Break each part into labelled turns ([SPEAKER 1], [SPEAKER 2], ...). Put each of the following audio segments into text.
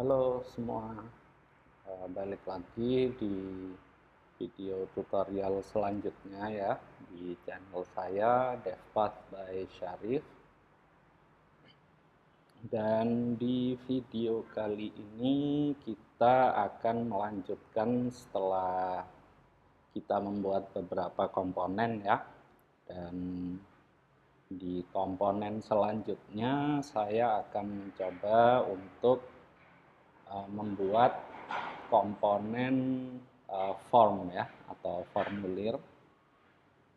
[SPEAKER 1] Halo semua, balik lagi di video tutorial selanjutnya ya di channel saya DevPath by Syarif. Dan di video kali ini kita akan melanjutkan setelah kita membuat beberapa komponen ya. Dan di komponen selanjutnya saya akan mencoba untuk membuat komponen form ya atau formulir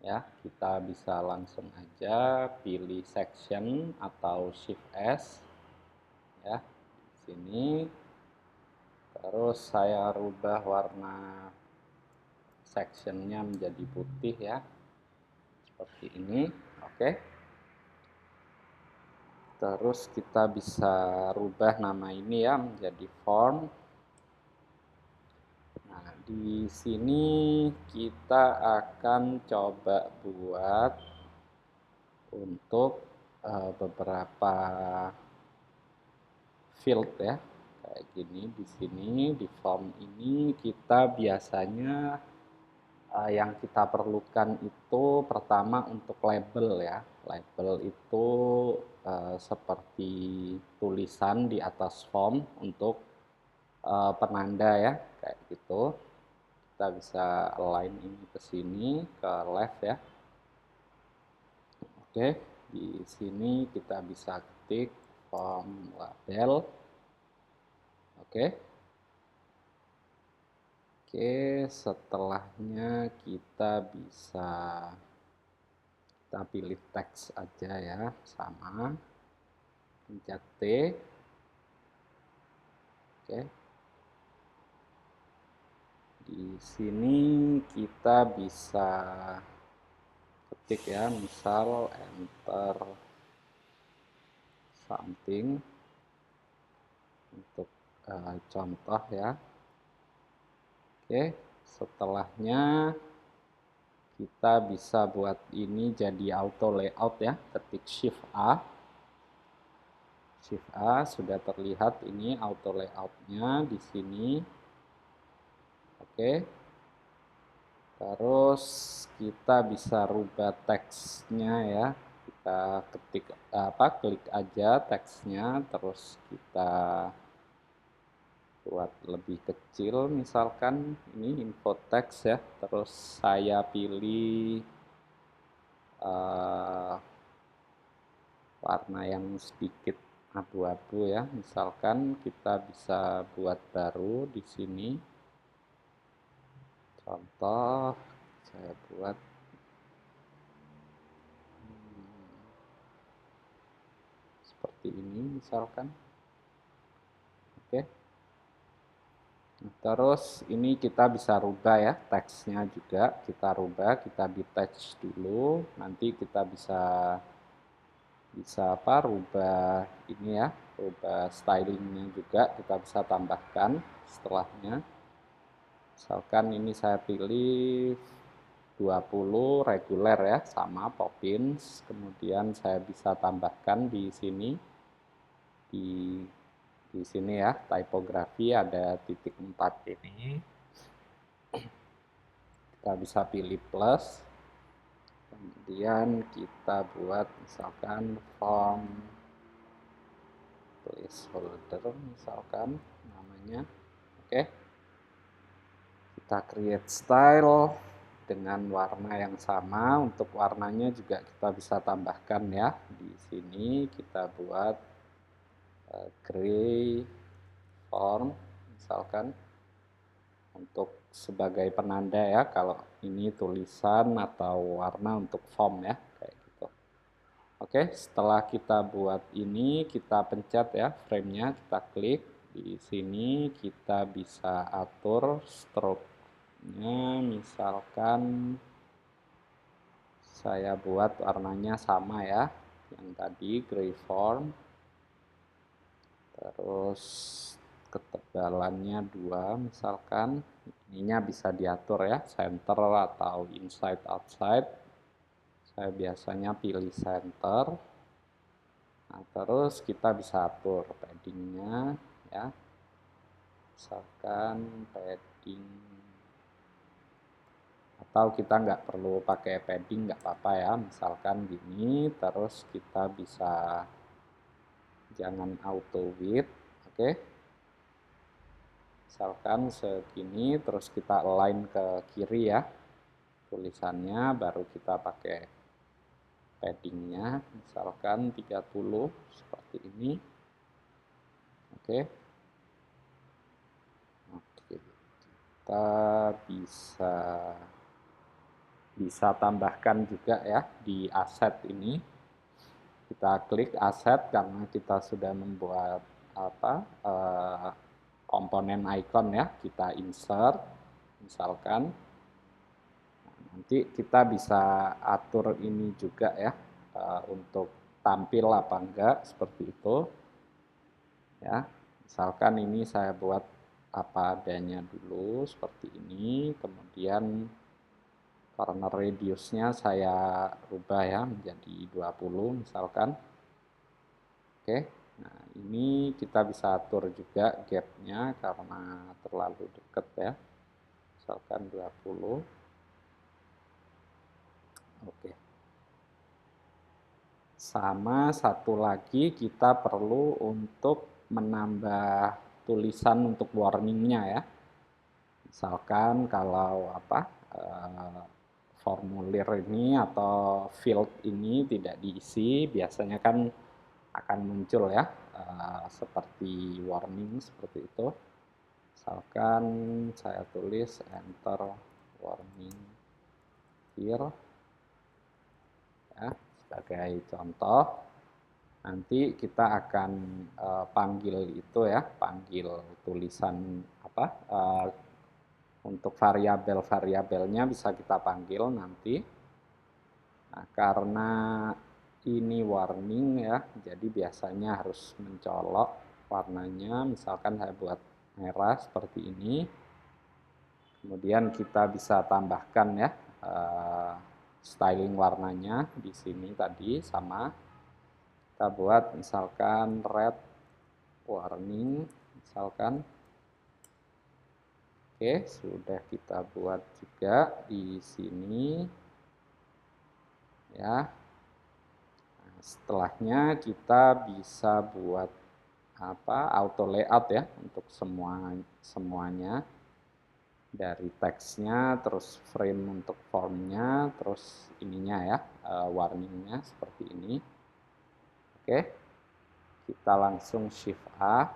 [SPEAKER 1] ya. Kita bisa langsung aja pilih section atau shift S ya di sini, terus saya rubah warna sectionnya menjadi putih ya seperti ini. Oke, terus kita bisa rubah nama ini ya menjadi form. Nah, di sini kita akan coba buat untuk beberapa field ya. Kayak gini di sini di form ini kita biasanya yang kita perlukan itu pertama untuk label ya. Label itu seperti tulisan di atas form untuk penanda ya, kayak gitu. Kita bisa align ini ke sini, ke left ya. Oke, di sini kita bisa ketik form label. Oke. Oke, setelahnya kita bisa pilih teks aja ya, sama. Pencet T. Oke. Di sini kita bisa ketik ya, misal enter something untuk contoh ya. Oke, setelahnya kita bisa buat ini jadi auto layout ya, ketik shift A. Shift A sudah terlihat ini auto layoutnya di sini. Oke. Terus kita bisa rubah teksnya ya. Kita ketik klik aja teksnya, terus kita buat lebih kecil, misalkan ini info teks ya. Terus saya pilih warna yang sedikit abu-abu ya. Misalkan kita bisa buat baru di sini. Contoh saya buat seperti ini misalkan. Oke. Nah, terus ini kita bisa rubah ya teksnya juga, kita rubah, kita detach dulu, nanti kita bisa rubah ini ya, rubah stylingnya juga, kita bisa tambahkan setelahnya. Misalkan ini saya pilih 20 reguler ya, sama Poppins. Kemudian saya bisa tambahkan di sini, di sini ya, tipografi ada titik 4 ini. Kita bisa pilih plus. Kemudian kita buat misalkan form placeholder misalkan namanya. Oke. Kita create style dengan warna yang sama. Untuk warnanya juga kita bisa tambahkan ya. Di sini kita buat gray form misalkan untuk sebagai penanda ya, kalau ini tulisan atau warna untuk form ya, kayak gitu. Oke, setelah kita buat ini, kita pencet ya frame-nya, kita klik di sini, kita bisa atur stroke-nya, misalkan saya buat warnanya sama ya, yang tadi gray form. Terus ketebalannya 2 misalkan, ininya bisa diatur ya, center atau inside outside. Saya biasanya pilih center. Nah, terus kita bisa atur paddingnya ya. misalkan padding, atau kita nggak perlu pakai padding nggak apa-apa ya, misalkan gini, terus kita bisa jangan auto width, oke. Misalkan segini, terus kita align ke kiri ya tulisannya, baru kita pakai paddingnya, misalkan 30 seperti ini, oke. Oke, kita bisa tambahkan juga ya di aset ini. Kita klik aset karena kita sudah membuat komponen icon ya, kita insert misalkan. Nanti kita bisa atur ini juga ya, untuk tampil apa enggak seperti itu ya. Misalkan ini saya buat apa adanya dulu seperti ini, kemudian corner radiusnya saya rubah ya menjadi 20 misalkan. Oke, nah ini kita bisa atur juga gapnya karena terlalu dekat ya, misalkan 20. Oke, sama satu lagi kita perlu untuk menambah tulisan untuk warningnya ya. Misalkan kalau formulir ini atau field ini tidak diisi, biasanya kan akan muncul ya seperti warning seperti itu. Misalkan saya tulis enter warning here ya, sebagai contoh. Nanti kita akan panggil itu ya, panggil tulisan untuk variabel-variabelnya bisa kita panggil nanti. Nah, karena ini warning ya, jadi biasanya harus mencolok warnanya. Misalkan saya buat merah seperti ini. Kemudian kita bisa tambahkan ya styling warnanya di sini tadi sama. Kita buat misalkan red warning, misalkan. Oke, sudah kita buat juga di sini. Ya. Nah, setelahnya kita bisa buat auto layout ya untuk semuanya. Dari teksnya, terus frame untuk formnya, terus ininya ya, warningnya seperti ini. Oke, kita langsung shift A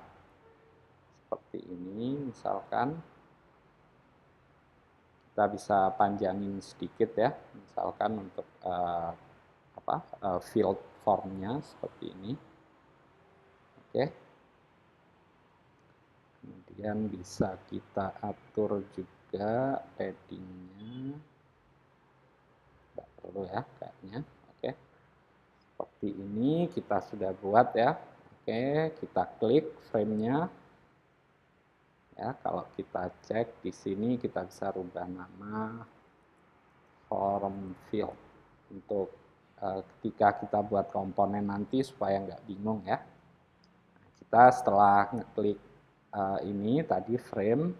[SPEAKER 1] seperti ini misalkan. Kita bisa panjangin sedikit ya, misalkan untuk field formnya seperti ini. Oke, kemudian bisa kita atur juga paddingnya, nggak perlu ya kayaknya. Oke, seperti ini kita sudah buat ya. Oke, kita klik framenya. Ya, kalau kita cek di sini kita bisa rubah nama form field untuk ketika kita buat komponen nanti supaya nggak bingung ya. Nah, kita setelah ngeklik ini tadi frame,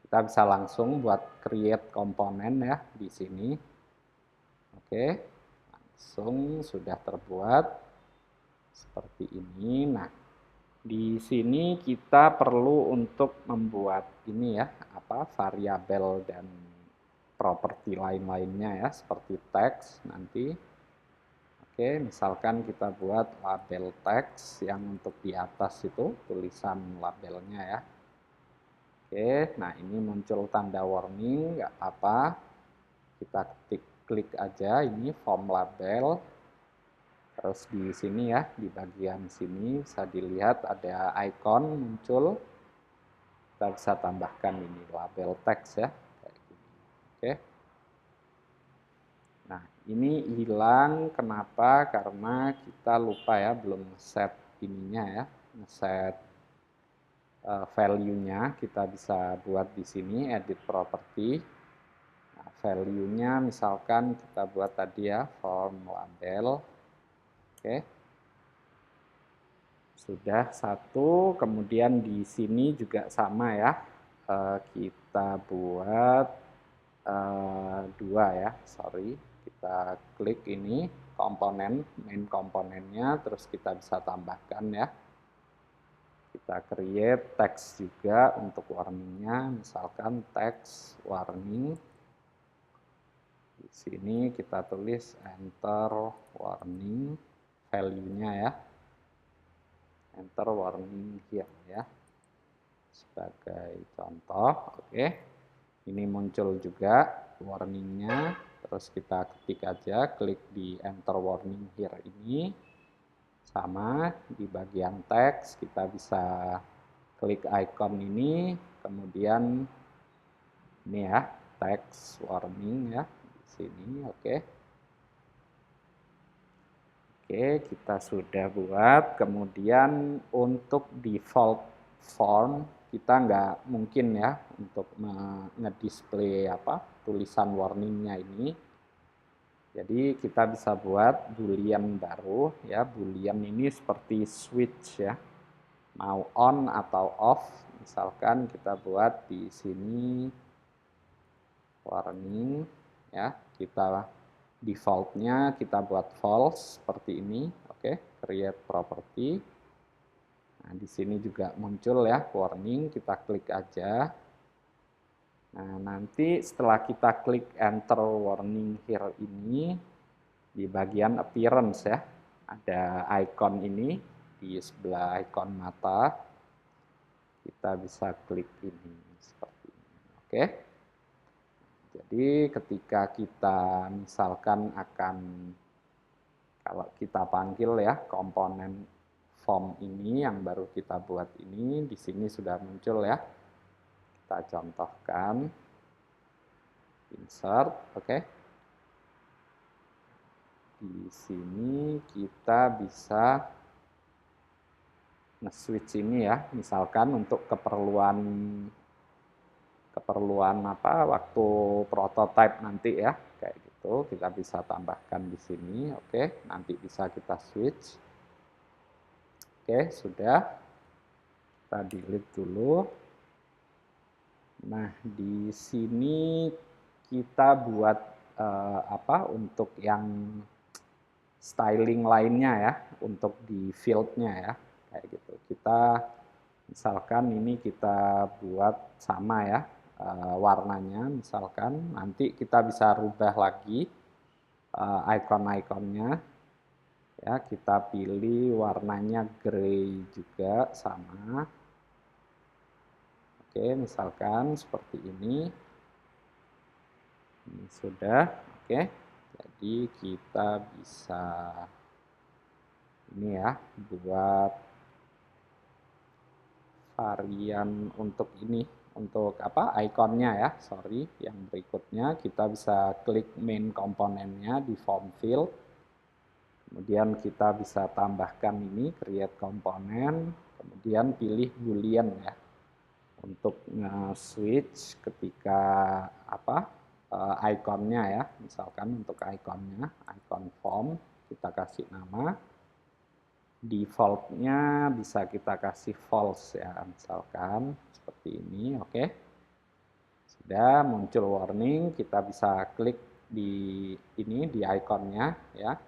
[SPEAKER 1] kita bisa langsung buat create komponen ya di sini. Oke, langsung sudah terbuat seperti ini. Nah, di sini kita perlu untuk membuat ini ya, variabel dan properti lain-lainnya ya, seperti teks nanti. Oke, misalkan kita buat label teks yang untuk di atas itu tulisan labelnya ya. Oke, nah ini muncul tanda warning, nggak apa-apa. Kita klik aja ini form label. Terus di sini ya, di bagian sini bisa dilihat ada icon muncul. Kita bisa tambahkan ini label teks ya, kayak gini. Oke. Nah, ini hilang kenapa? Karena kita lupa ya, belum set ininya ya, set value-nya. Kita bisa buat di sini edit property. Nah, value-nya misalkan kita buat tadi ya, form label. Oke. Sudah satu, kemudian di sini juga sama ya. Kita buat dua ya, sorry. Kita klik ini komponen, main komponennya, terus kita bisa tambahkan ya. Kita create text juga untuk warningnya, misalkan text warning. Di sini kita tulis enter warning, value-nya ya. Enter warning here ya. Sebagai contoh, oke. Ini muncul juga warningnya, terus kita ketik aja, klik di enter warning here ini. Sama, di bagian teks kita bisa klik icon ini, kemudian ini ya, text warning ya, di sini, oke. Oke, kita sudah buat. Kemudian untuk default form kita nggak mungkin ya untuk nge-display tulisan warningnya ini. Jadi kita bisa buat boolean baru ya. Boolean ini seperti switch ya. Mau on atau off. Misalkan kita buat di sini warning ya. Kita defaultnya kita buat false seperti ini, oke, create property. Nah, di sini juga muncul ya warning, kita klik aja. Nah, nanti setelah kita klik enter warning here ini, di bagian appearance ya, ada icon ini di sebelah icon mata, kita bisa klik ini seperti ini, oke. Jadi ketika kita misalkan akan, kalau kita panggil ya komponen form ini yang baru kita buat ini, di sini sudah muncul ya. Kita contohkan, insert, oke. Di sini kita bisa nge-switch ini ya, misalkan untuk keperluan waktu prototype nanti ya, kayak gitu kita bisa tambahkan di sini, oke. Nanti bisa kita switch, oke. Sudah, kita delete dulu. Nah, di sini kita buat untuk yang styling lainnya ya, untuk di fieldnya ya, kayak gitu. Kita misalkan ini kita buat sama ya, warnanya misalkan, nanti kita bisa rubah lagi icon-iconnya ya, kita pilih warnanya gray juga sama, oke, misalkan seperti ini sudah, oke. Jadi kita bisa ini ya, buat varian untuk ini, untuk ikonnya ya, sorry, yang berikutnya kita bisa klik main komponennya di form field, kemudian kita bisa tambahkan ini create komponen, kemudian pilih boolean ya untuk nge-switch ketika ikonnya ya, misalkan untuk ikonnya, icon form kita kasih nama, defaultnya bisa kita kasih false ya, misalkan seperti ini, oke. Sudah muncul warning, kita bisa klik di ini, di ikonnya ya.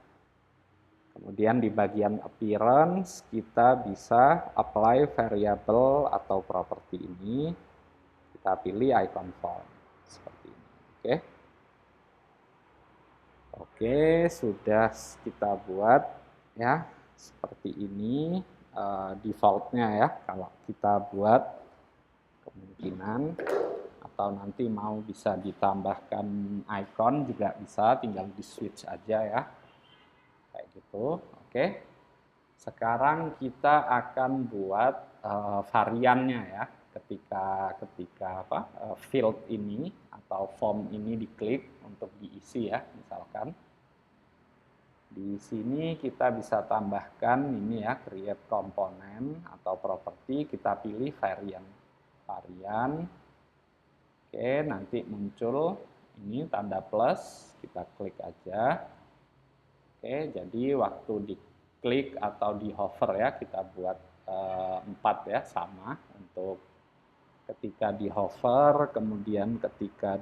[SPEAKER 1] Kemudian di bagian appearance kita bisa apply variable atau property ini, kita pilih icon form seperti ini, oke. Oke, sudah kita buat ya seperti ini defaultnya ya. Kalau kita buat, kemungkinan atau nanti mau bisa ditambahkan icon juga bisa, tinggal di switch aja ya, kayak gitu. Oke, sekarang kita akan buat variannya ya, ketika field ini atau form ini diklik untuk diisi ya, misalkan di sini kita bisa tambahkan ini ya, create komponen atau properti, kita pilih varian. Oke, nanti muncul ini tanda plus, kita klik aja. Oke, jadi waktu diklik atau di hover ya, kita buat 4 ya, sama untuk ketika di hover, kemudian ketika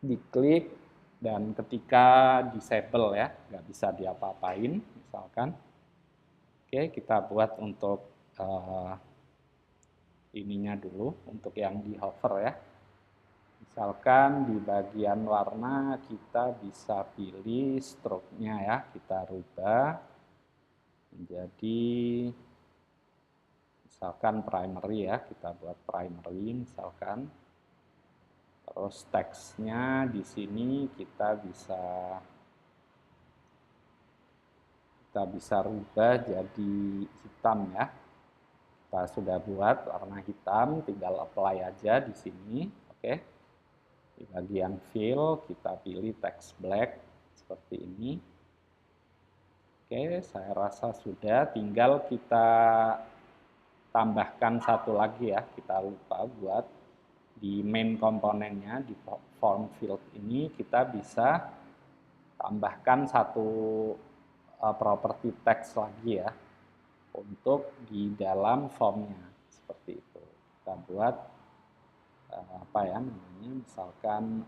[SPEAKER 1] diklik, dan ketika disable ya, nggak bisa diapa-apain misalkan. Oke, kita buat untuk ininya dulu, untuk yang di hover ya. Misalkan di bagian warna kita bisa pilih stroke-nya ya, kita rubah menjadi misalkan primary ya, kita buat primary misalkan. Terus teksnya di sini kita bisa rubah jadi hitam ya. Kita sudah buat warna hitam, tinggal apply aja di sini. Oke. Di bagian fill kita pilih text black seperti ini. Oke, saya rasa sudah, tinggal kita tambahkan satu lagi ya, kita lupa buat di main komponennya, di form field ini kita bisa tambahkan satu property text lagi ya, untuk di dalam formnya, seperti itu. Kita buat apa ya namanya, misalkan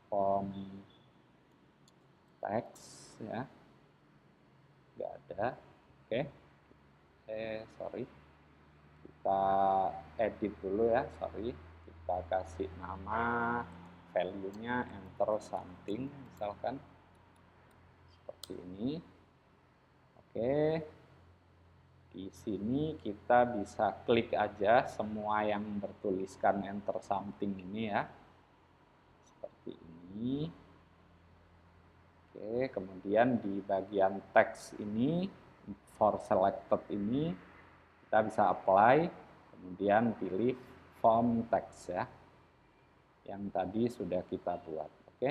[SPEAKER 1] form text ya, nggak ada. Oke, sorry, kita edit dulu ya, sorry, kita kasih nama, value-nya enter something misalkan seperti ini. Oke, di sini kita bisa klik aja semua yang bertuliskan enter something ini ya, seperti ini. Oke, kemudian di bagian teks ini, for selected ini, kita bisa apply, kemudian pilih form text ya, yang tadi sudah kita buat. Oke.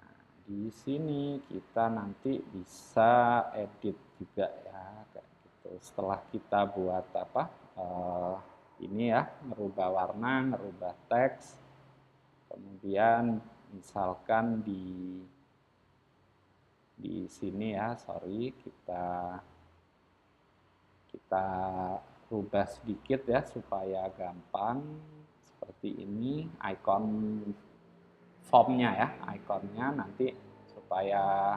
[SPEAKER 1] Nah, di sini kita nanti bisa edit juga ya, kayak gitu. Setelah kita buat apa? Ini ya, merubah warna, merubah teks, kemudian misalkan di sini ya, sorry, kita rubah sedikit ya supaya gampang, seperti ini icon formnya ya, ikonnya nanti supaya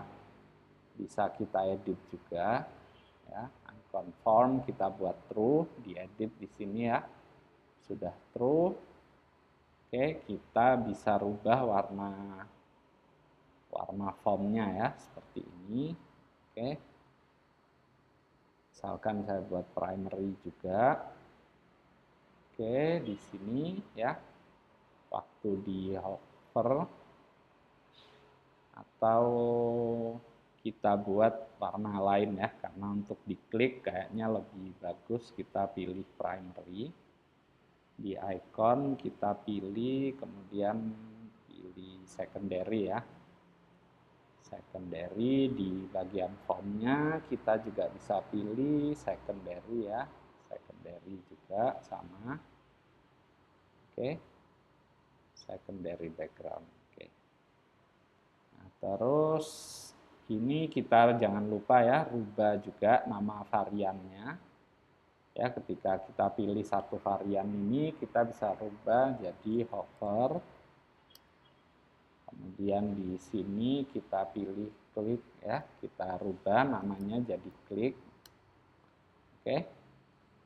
[SPEAKER 1] bisa kita edit juga ya. Icon form kita buat true, diedit di sini ya, sudah true. Oke, kita bisa rubah warna formnya ya, seperti ini. Oke, misalkan saya buat primary juga. Oke, di sini ya, waktu di hover atau kita buat warna lain ya, karena untuk diklik kayaknya lebih bagus kita pilih primary. Di icon kita pilih, kemudian pilih secondary ya. Secondary, di bagian formnya kita juga bisa pilih secondary ya, secondary juga sama. Oke, secondary background. Oke. Nah, terus ini kita jangan lupa ya, rubah juga nama variannya ya. Ketika kita pilih satu varian ini, kita bisa rubah jadi hover. Kemudian di sini kita pilih klik ya, kita rubah namanya jadi klik. Oke,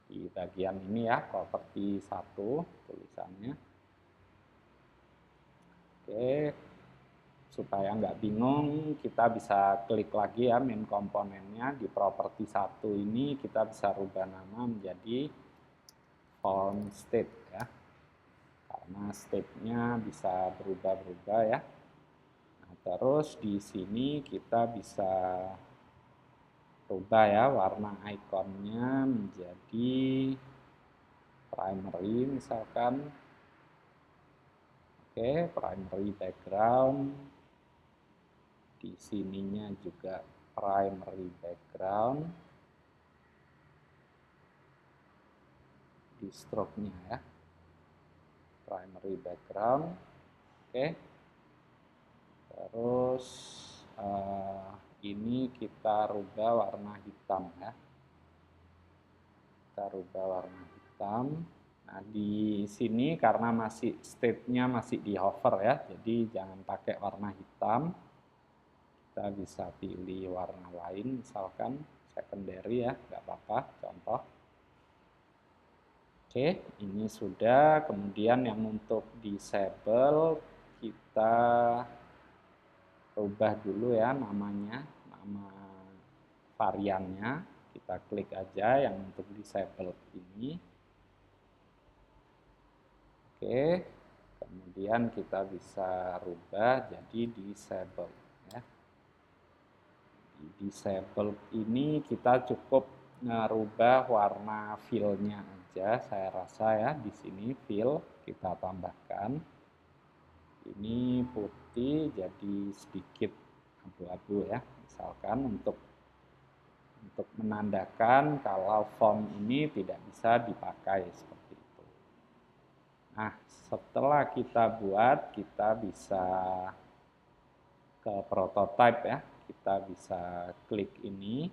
[SPEAKER 1] di bagian ini ya, properti 1 tulisannya. Oke, supaya nggak bingung, kita bisa klik lagi ya main komponennya. Di properti 1 ini kita bisa rubah nama menjadi form state ya, karena state-nya bisa berubah-berubah ya. Nah, terus di sini kita bisa rubah ya warna ikonnya menjadi primary misalkan. Oke, primary background. Di sininya juga primary background. Di stroke-nya ya, primary background. Oke. Terus ini kita rubah warna hitam ya. Kita rubah warna hitam. Nah, di sini karena masih state-nya masih di hover ya, jadi jangan pakai warna hitam. Kita bisa pilih warna lain, misalkan secondary ya, nggak apa-apa, contoh. Oke, ini sudah. Kemudian yang untuk disable, kita rubah dulu ya namanya, nama variannya. Kita klik aja yang untuk disable ini. Oke, kemudian kita bisa rubah jadi disable ya. Di disable ini kita cukup ngerubah warna fill-nya aja, saya rasa ya. Di sini fill kita tambahkan. Ini putih jadi sedikit abu-abu ya, misalkan untuk menandakan kalau font ini tidak bisa dipakai seperti itu. Nah, setelah kita buat, kita bisa ke prototype ya. Kita bisa klik ini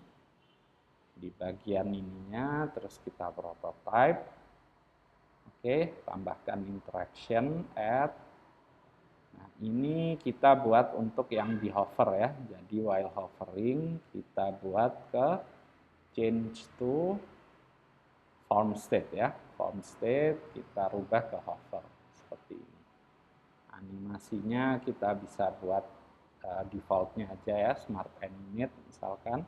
[SPEAKER 1] di bagian ininya, terus kita prototype. Oke, tambahkan interaction, add. Nah, ini kita buat untuk yang di hover ya. Jadi while hovering, kita buat ke change to form state ya. Form state kita rubah ke hover seperti ini. Animasinya kita bisa buat defaultnya aja ya, smart animate misalkan.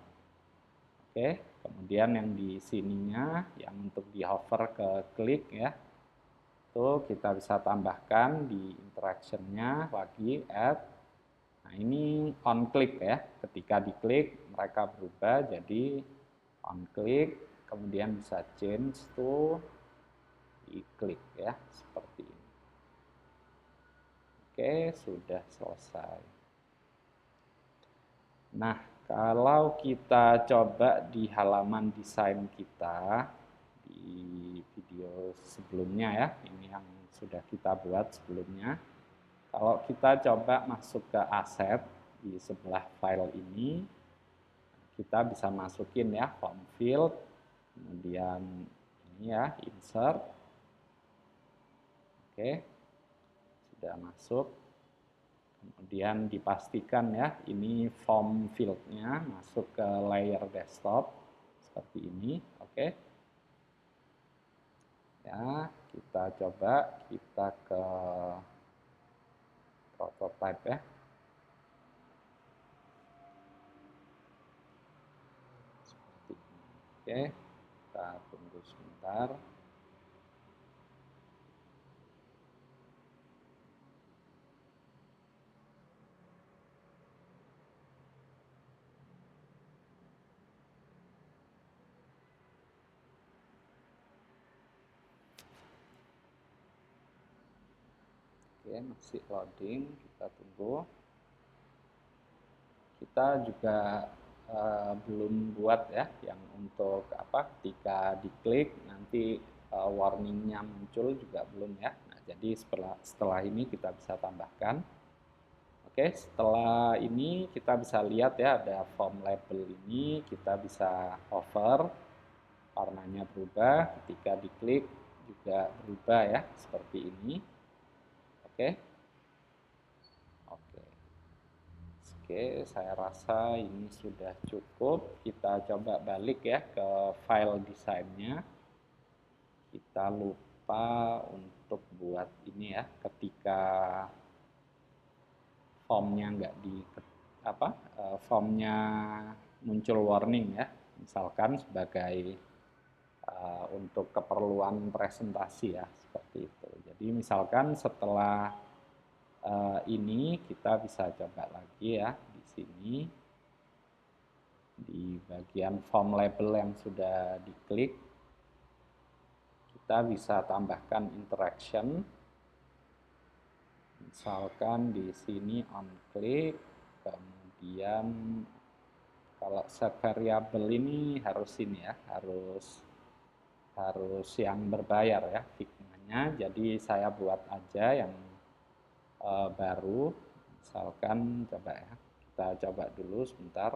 [SPEAKER 1] Oke, kemudian yang di sininya yang untuk di hover ke klik ya, itu kita bisa tambahkan di interaction-nya lagi add. Nah, ini on click ya, ketika diklik mereka berubah jadi on click, kemudian bisa change to di klik ya, seperti ini. Oke, sudah selesai. Nah, kalau kita coba di halaman desain kita, di video sebelumnya ya, ini yang sudah kita buat sebelumnya. Kalau kita coba masuk ke aset di sebelah file ini, kita bisa masukin ya form field, kemudian ini ya insert. Oke, sudah masuk. Kemudian dipastikan ya, ini form field-nya masuk ke layer desktop seperti ini. Oke. Ya, kita coba kita ke prototype ya. Seperti ini. Oke, kita tunggu sebentar. Oke, masih loading, kita tunggu. Kita juga belum buat ya yang untuk apa ketika diklik nanti warningnya muncul juga belum ya. Nah, jadi setelah ini kita bisa tambahkan. Oke, setelah ini kita bisa lihat ya ada form label ini, kita bisa hover, warnanya berubah, ketika diklik juga berubah ya seperti ini. Oke. Oke. Oke, saya rasa ini sudah cukup. Kita coba balik ya ke file desainnya. Kita lupa untuk buat ini ya, ketika formnya nggak di apa, formnya muncul warning ya, misalkan sebagai untuk keperluan presentasi ya, seperti itu. Jadi misalkan setelah ini kita bisa coba lagi ya di sini di bagian form label yang sudah diklik kita bisa tambahkan interaction, misalkan di sini on click, kemudian kalau set variable ini harus ini ya, harus yang berbayar ya Figma-nya. Jadi saya buat aja yang baru, misalkan coba ya Kita coba dulu sebentar.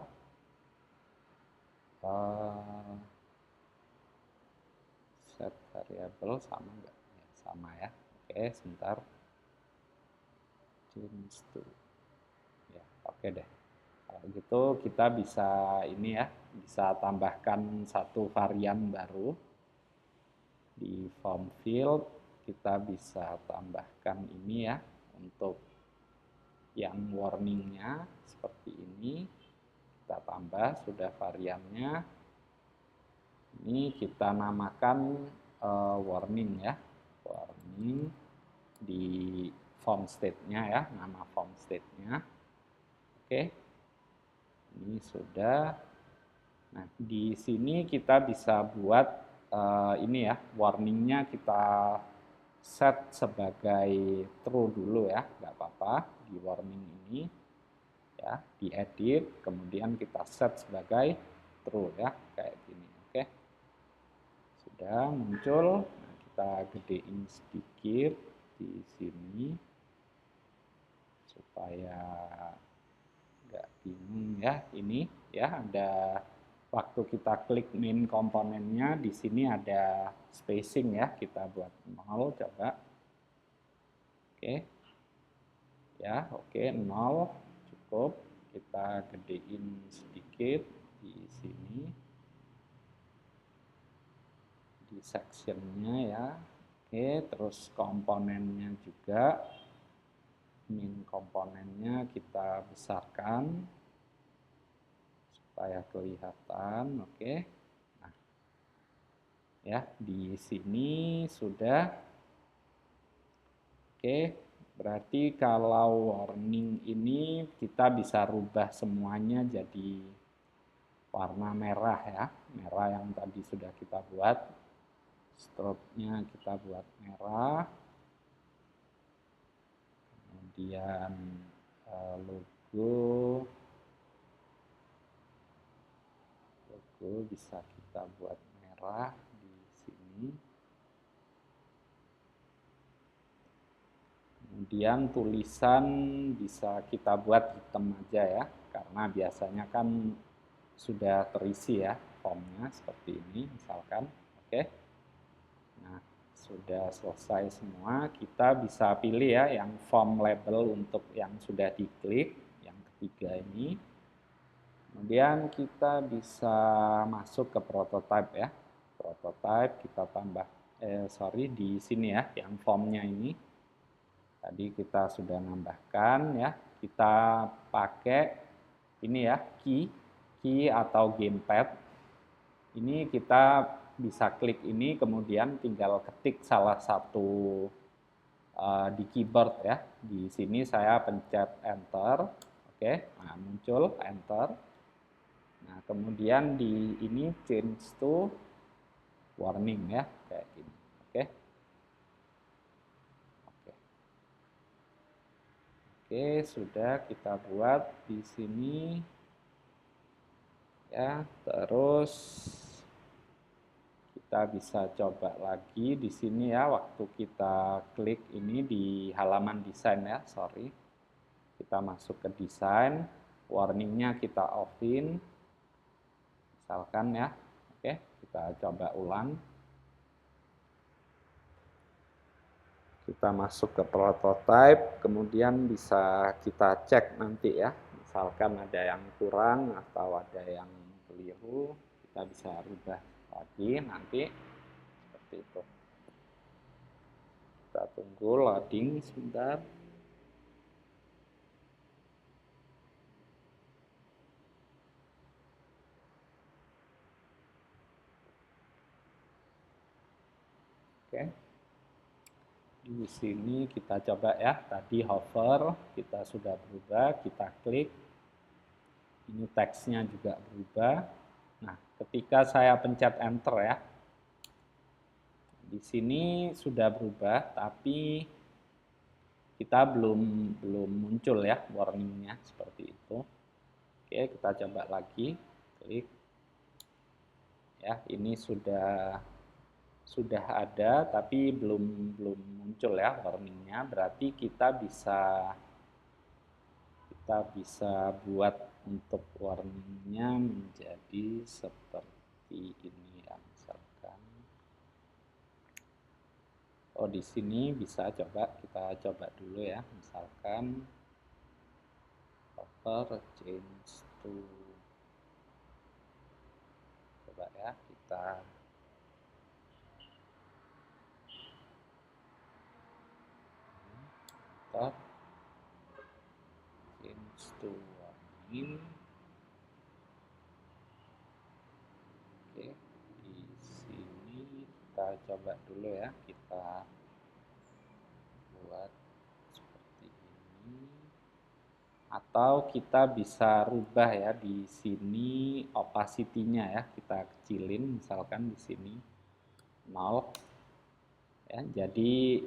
[SPEAKER 1] Set variable sama enggak? Ya, sama ya. Oke, sebentar. Change to. Ya, oke deh. Kalau gitu kita bisa ini ya, bisa tambahkan satu varian baru di form field. Kita bisa tambahkan ini ya untuk yang warningnya seperti ini. Kita tambah sudah variannya. Ini kita namakan warning ya, warning di form state-nya ya, nama form state-nya. Oke, ini sudah. Nah, di sini kita bisa buat ini ya, warningnya kita set sebagai true dulu ya, nggak apa-apa di warning ini ya, diedit, kemudian kita set sebagai true ya, kayak gini. Oke, sudah muncul. Nah, kita gedein sedikit di sini supaya nggak bingung ya. Ini ya ada waktu kita klik main komponennya, di sini ada spacing ya, kita buat 0 coba. Oke. Ya, oke 0 cukup. Kita gedein sedikit di sini. Di sectionnya ya. Oke, terus komponennya juga. Main komponennya kita besarkan supaya kelihatan. Oke. Nah, ya, di sini sudah. Oke, berarti kalau warning ini kita bisa rubah semuanya jadi warna merah ya. Merah yang tadi sudah kita buat. Stroke-nya kita buat merah. Kemudian logo bisa kita buat merah di sini. Kemudian tulisan bisa kita buat hitam aja ya, karena biasanya kan sudah terisi ya formnya seperti ini misalkan. Oke. Nah, sudah selesai semua, kita bisa pilih ya yang form label untuk yang sudah diklik, yang ketiga ini. Kemudian kita bisa masuk ke prototype ya. Prototype kita tambah di sini ya, yang formnya ini. Tadi kita sudah nambahkan ya, kita pakai ini ya, key atau gamepad. Ini kita bisa klik ini, kemudian tinggal ketik salah satu di keyboard ya. Di sini saya pencet enter, oke, nah muncul enter. Nah kemudian di ini change to warning ya, kayak gini, oke. Oke, sudah kita buat di sini ya. Terus kita bisa coba lagi di sini ya, waktu kita klik ini di halaman desain ya, kita masuk ke desain, warningnya kita offin misalkan ya. Oke, kita coba ulang. Kita masuk ke prototype, kemudian bisa kita cek nanti ya, misalkan ada yang kurang atau ada yang keliru, kita bisa rubah lagi nanti seperti itu. Kita tunggu loading sebentar. Oke. Di sini kita coba ya, tadi hover, kita sudah berubah, kita klik. Ini teksnya juga berubah. Nah, ketika saya pencet enter ya, di sini sudah berubah, tapi kita belum muncul ya warningnya seperti itu. Oke, kita coba lagi, klik. Ya, ini sudah ada, tapi belum muncul ya warningnya. Berarti kita bisa kita bisa buat untuk warningnya menjadi seperti ini ya, misalkan. Oh, di sini bisa kita coba dulu ya, misalkan over change to, coba ya kita enter change to warning. Oke, di sini kita coba dulu ya, kita buat seperti ini. Atau kita bisa rubah ya di sini opacity-nya ya, kita kecilin misalkan di sini 0 ya. Jadi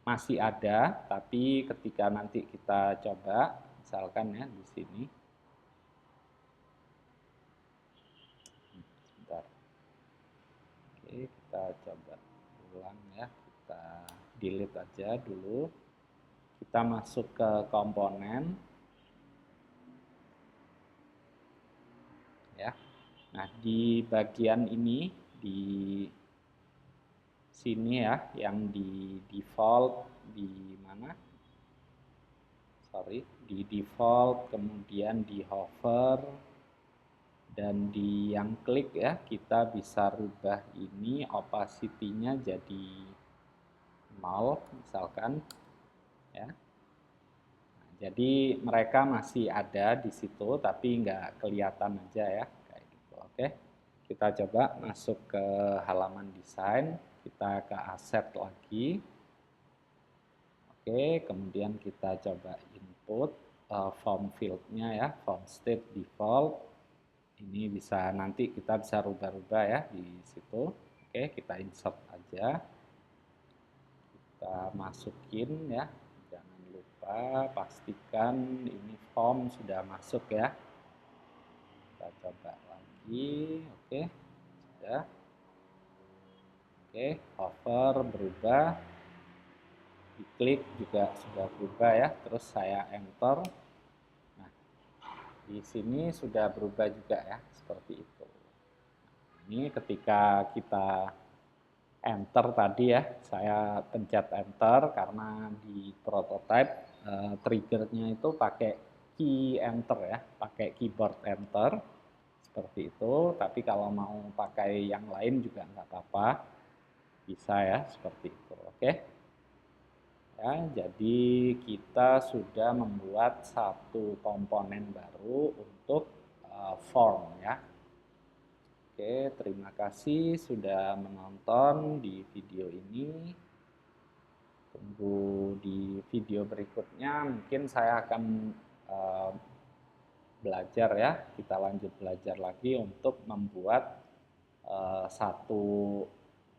[SPEAKER 1] masih ada, tapi ketika nanti kita coba misalkan ya di sini. Sebentar. Oke, kita coba ulang ya. Kita delete aja dulu. Kita masuk ke komponen ya. Nah, di bagian ini di sini ya, yang di default di mana? Sorry, di default, kemudian di hover, dan di yang klik ya, kita bisa rubah ini opacity-nya jadi 0 misalkan ya. Nah, jadi mereka masih ada di situ tapi nggak kelihatan aja ya, kayak gitu. Oke, kita coba masuk ke halaman desain, kita ke aset lagi. Oke, kemudian kita coba input form field-nya ya, form state default. Ini bisa nanti kita bisa rubah-rubah ya di situ. Oke, kita insert aja. Kita masukin ya. Jangan lupa pastikan ini form sudah masuk ya. Kita coba lagi. Oke, sudah. Oke, hover berubah. Diklik juga sudah berubah ya. Terus saya enter. Nah, di sini sudah berubah juga ya, seperti itu. Ini ketika kita enter tadi ya, saya pencet enter karena di prototype triggernya itu pakai key enter ya, pakai keyboard enter seperti itu. Tapi kalau mau pakai yang lain juga nggak apa-apa, bisa ya seperti itu. Oke ya, jadi kita sudah membuat satu komponen baru untuk form ya. Oke, terima kasih sudah menonton di video ini. Tunggu di video berikutnya, mungkin saya akan belajar ya, kita lanjut belajar lagi untuk membuat satu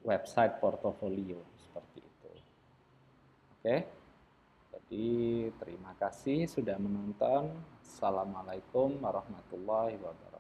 [SPEAKER 1] website portofolio seperti itu. Oke, jadi terima kasih sudah menonton. Assalamualaikum warahmatullahi wabarakatuh.